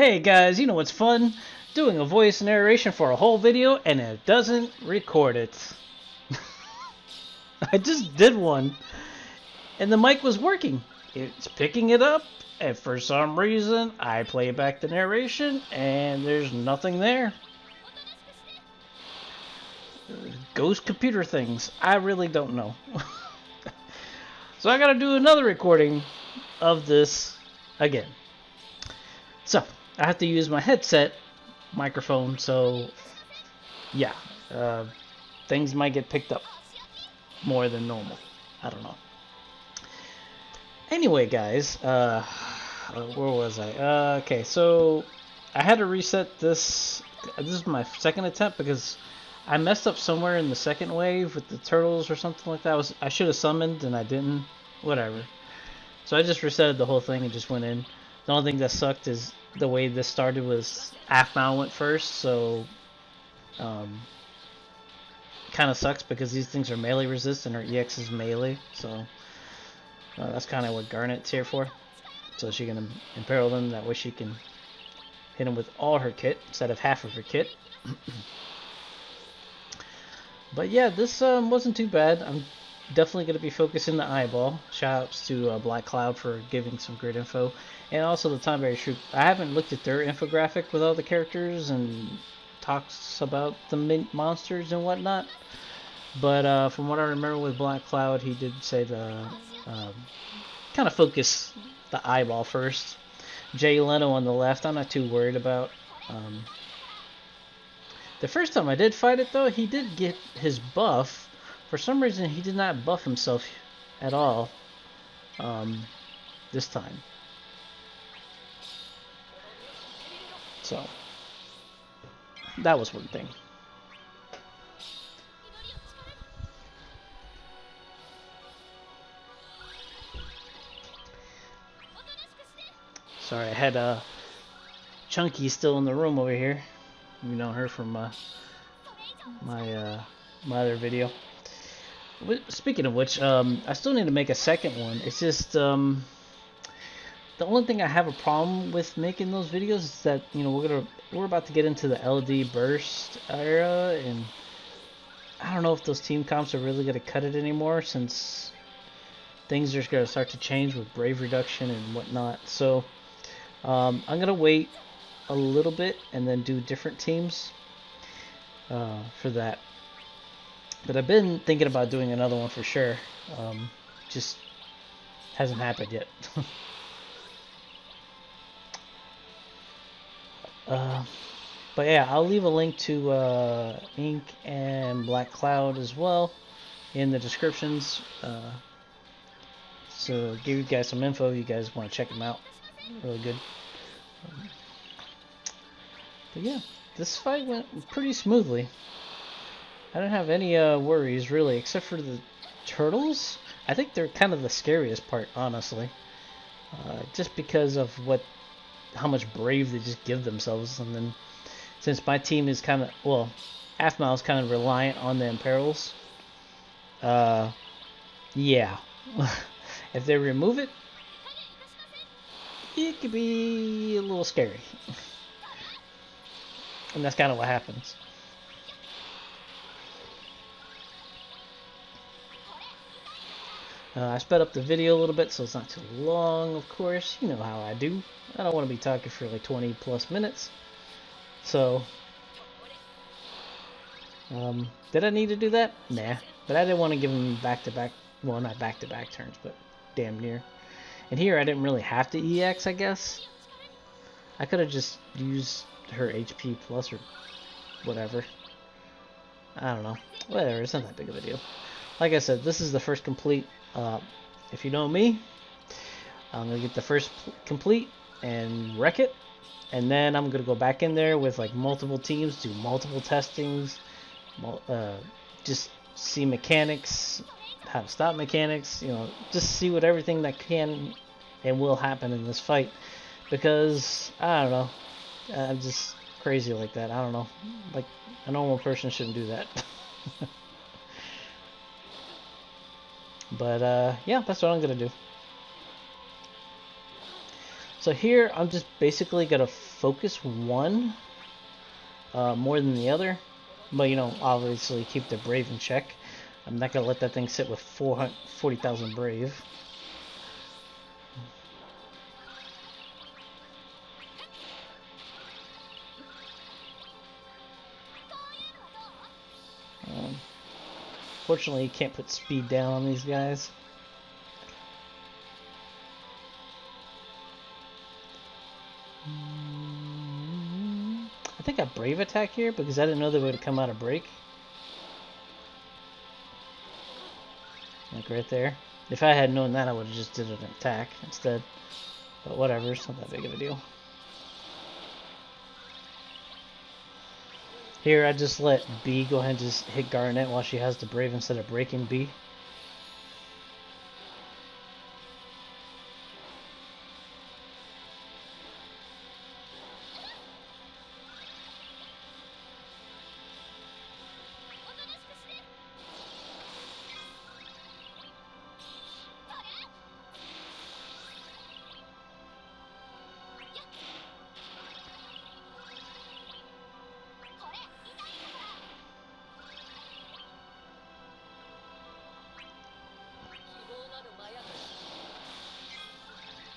Hey guys, you know what's fun? Doing a voice narration for a whole video and it doesn't record it. I just did one and the mic was working. It's picking it up and for some reason I play back the narration and there's nothing there. Ghost computer things. I really don't know. So I gotta do another recording of this again. So I have to use my headset microphone, so yeah, things might get picked up more than normal. I don't know. Anyway, guys, where was I? Okay, so I had to reset this. This is my second attempt because I messed up somewhere in the second wave with the turtles or something like that. I should have summoned and I didn't. Whatever. So I just resetted the whole thing and just went in. The only thing that sucked is the way this started was Aphmau went first, so kind of sucks because these things are melee resist and her EX is melee, so that's kind of what Garnet's here for. So she can imperil them, that way she can hit them with all her kit instead of half of her kit. But yeah, this wasn't too bad. I'm definitely going to be focusing the eyeball. Shoutouts to Black Cloud for giving some great info. And also the Timeberry Troop. I haven't looked at their infographic with all the characters and talks about the monsters and whatnot. But from what I remember with Black Cloud, he did say to kind of focus the eyeball first. Jay Leno on the left, I'm not too worried about. The first time I did fight it though, he did get his buff. For some reason, he did not buff himself at all this time. So, that was one thing. Sorry, I had Chunky still in the room over here. You know her from my other video. Speaking of which, I still need to make a second one. It's just the only thing I have a problem with making those videos is that, you know, we're about to get into the LD burst era, and I don't know if those team comps are really gonna cut it anymore since things are gonna start to change with brave reduction and whatnot. So I'm gonna wait a little bit and then do different teams for that. But I've been thinking about doing another one for sure. Just hasn't happened yet. But yeah, I'll leave a link to Ink and Black Cloud as well in the descriptions. So give you guys some info if you guys want to check them out. Really good. But yeah, this fight went pretty smoothly. I don't have any worries really, except for the turtles. I think they're kind of the scariest part, honestly. Just because of how much brave they just give themselves, and then since my team is kind of, well, Aphmau is kind of reliant on the imperils. Yeah, if they remove it, it could be a little scary, and that's kind of what happens. I sped up the video a little bit so it's not too long, of course. You know how I do. I don't want to be talking for like 20 plus minutes. So, did I need to do that? Nah. But I didn't want to give him back-to-back, well, not back-to-back turns, but damn near. And here I didn't really have to EX, I guess. I could have just used her HP plus or whatever. I don't know. Whatever, it's not that big of a deal. Like I said, this is the first complete. If you know me, I'm gonna get the first complete and wreck it, and then I'm gonna go back in there with like multiple teams, do multiple testings, just see mechanics, how to stop mechanics, you know, just see what everything that can and will happen in this fight, because I don't know, I'm just crazy like that. I don't know, like a normal person shouldn't do that. But yeah, that's what I'm gonna do. So here I'm just basically gonna focus one more than the other, but you know, obviously keep the brave in check. I'm not gonna let that thing sit with 40,000 brave. Fortunately, you can't put speed down on these guys. I think I brave attack here because I didn't know they would come out of break. Like right there. If I had known that, I would have just did an attack instead. But whatever, it's not that big of a deal. Here, I just let B go ahead and just hit Garnet while she has the brave instead of breaking B.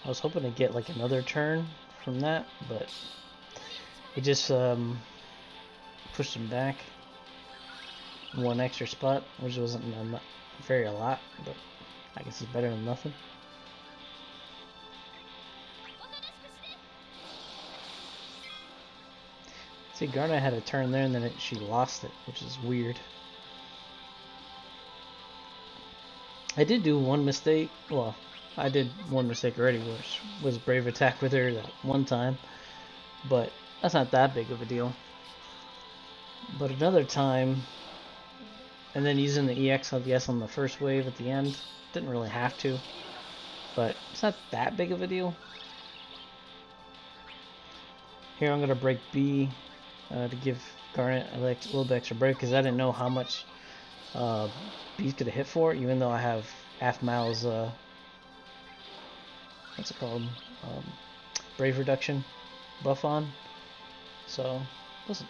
I was hoping to get like another turn from that, but he just pushed him back one extra spot, which wasn't very a lot, but I guess it's better than nothing. See, Garnet had a turn there and then she lost it, which is weird. I did do one mistake. Well, I did one mistake already, which was brave attack with her that one time, but that's not that big of a deal. But another time, and then using the EX on the first wave at the end, didn't really have to, but it's not that big of a deal. Here I'm gonna break B to give Garnet a little bit extra break because I didn't know how much B's gonna hit for, even though I have Aphmau's what's it called? Brave reduction buff on. So wasn't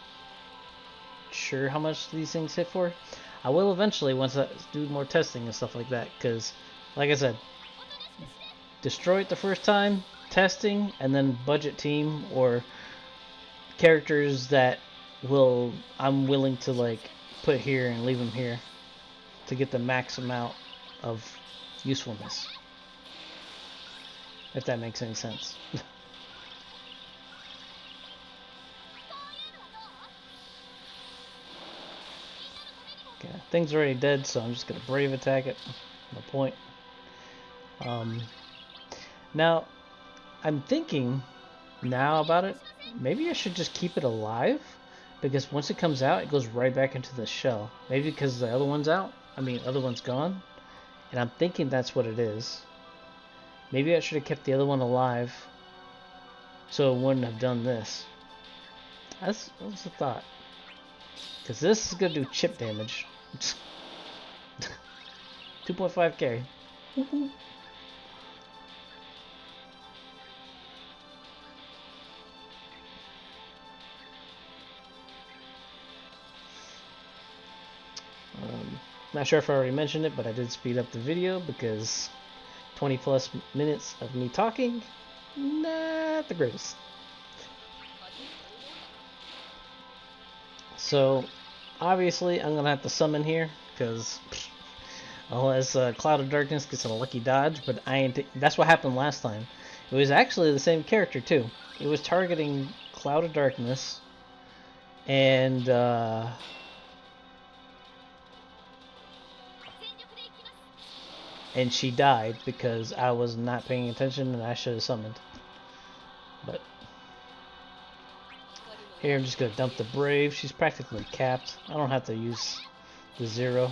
sure how much these things hit for. I will eventually once I do more testing and stuff like that, because like I said, destroy it the first time, testing, and then budget team or characters that I'm willing to like put here and leave them here to get the max amount of usefulness. If that makes any sense. Okay, thing's already dead, so I'm just gonna brave attack it. No point. Now, I'm thinking now about it. Maybe I should just keep it alive, because once it comes out, it goes right back into the shell. Maybe because the other one's out. Other one's gone, and I'm thinking that's what it is. Maybe I should have kept the other one alive, so it wouldn't have done this. That's a thought. Because this is going to do chip damage. 2.5k. Not sure if I already mentioned it, but I did speed up the video because 20 plus minutes of me talking, not the greatest. So obviously I'm gonna have to summon here because unless Cloud of Darkness gets a lucky dodge, but I ain't. That's what happened last time. It was actually the same character too. It was targeting Cloud of Darkness, and she died because I was not paying attention and I should have summoned. But here I'm just going to dump the Brave. She's practically capped. I don't have to use the 0.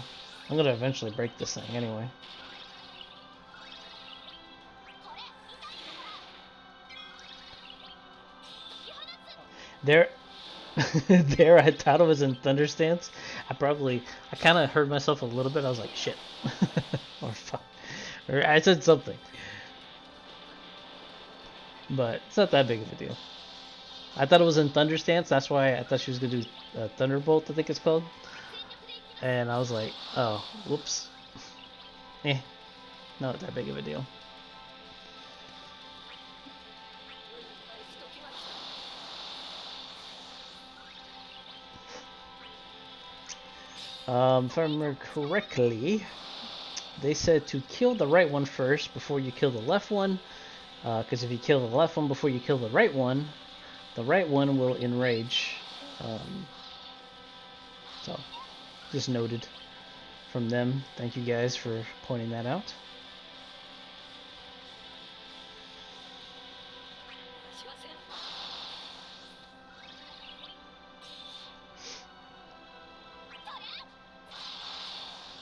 I'm going to eventually break this thing anyway. There, I thought it was in Thunder Stance. I kind of heard myself a little bit. I was like, shit. Or fuck. Or I said something. But it's not that big of a deal. I thought it was in Thunder Stance. That's why I thought she was gonna do Thunderbolt, I think it's called. And I was like, oh, whoops. Not that big of a deal. If I remember correctly, they said to kill the right one first before you kill the left one. Because if you kill the left one before you kill the right one will enrage. So, just noted from them. Thank you guys for pointing that out.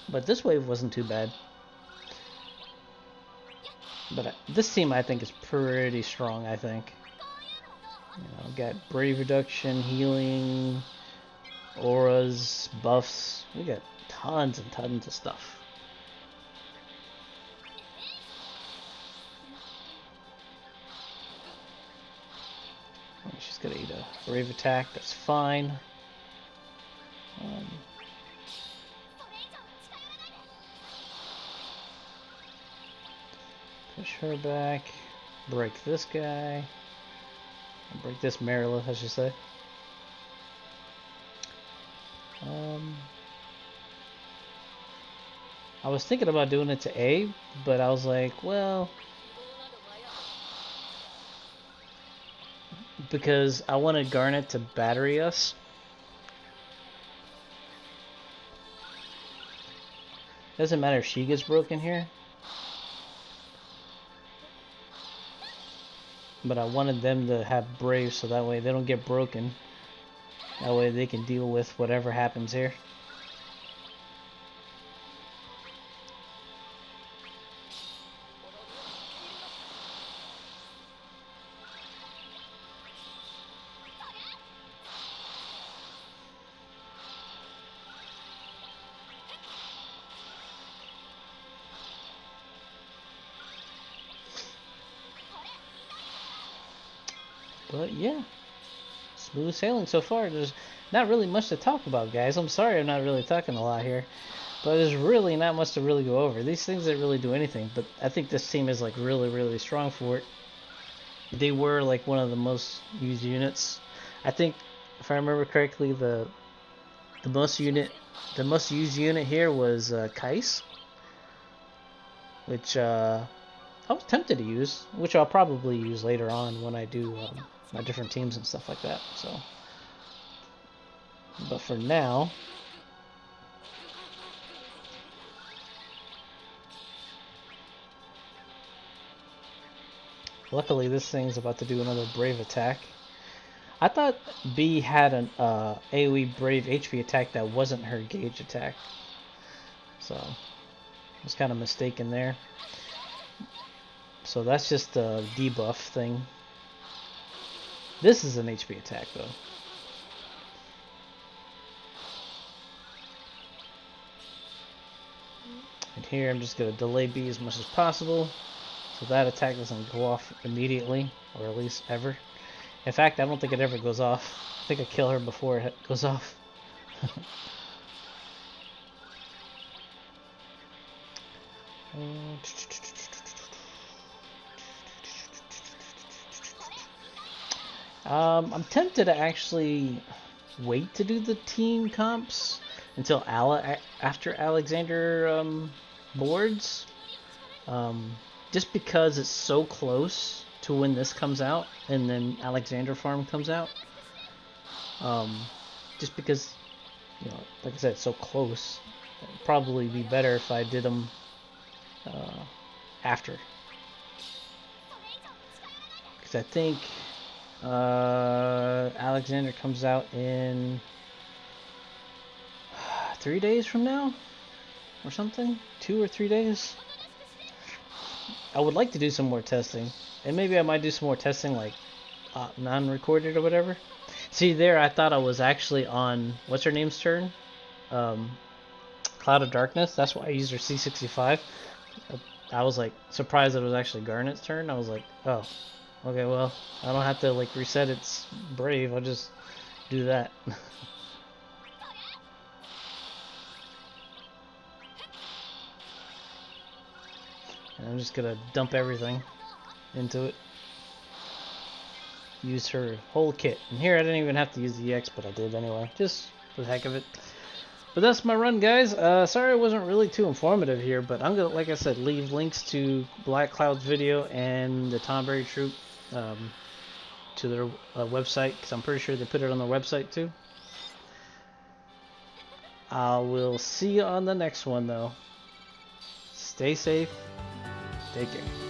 But this wave wasn't too bad. But this team, I think, is pretty strong, I think. You know, got Brave Reduction, Healing, Auras, Buffs. We got tons and tons of stuff. She's gonna eat a Brave Attack, that's fine. Push her back, break this guy, break this Marilith, I should say. I was thinking about doing it to A, but I was like, well, because I wanted Garnet to battery us. Doesn't matter if she gets broken here. But I wanted them to have Brave so that way they don't get broken. That way they can deal with whatever happens here. But yeah, smooth sailing so far. There's not really much to talk about, guys. I'm sorry I'm not really talking a lot here, but there's really not much to really go over. These things didn't really do anything, but I think this team is like really strong for it. They were like one of the most used units. I think, if I remember correctly, the most used unit here was Kais, which I was tempted to use, which I'll probably use later on when I do my different teams and stuff like that. So, but for now, luckily this thing's about to do another Brave attack. I thought B had an AoE Brave HP attack that wasn't her gauge attack, so I was kind of mistaken there. So that's just a debuff thing. This is an HP attack though. And here I'm just going to delay B as much as possible so that attack doesn't go off immediately, or at least ever. In fact, I don't think it ever goes off. I think I kill her before it goes off. I'm tempted to actually wait to do the team comps until after Alexander boards, just because it's so close to when this comes out and then Alexander farm comes out. Just because, you know, like I said, it's so close. It'd probably be better if I did them after, because I think Alexander comes out in 3 days from now or something, 2 or 3 days. I would like to do some more testing, and maybe I might do some more testing like non-recorded or whatever. See, there I thought I was actually on what's her name's turn, Cloud of Darkness. That's why I used her C65. I was like surprised that it was actually Garnet's turn. I was like, oh, Okay, well, I don't have to like reset its brave. I'll just do that. And I'm just gonna dump everything into it. Use her whole kit. And here I didn't even have to use the EX, but I did anyway, just for the heck of it. But that's my run, guys. Sorry it wasn't really too informative here, but I'm gonna, like I said, leave links to Black Cloud's video and the Tonberry Troop to their website, because I'm pretty sure they put it on their website too. I will see you on the next one, though. Stay safe. Take care.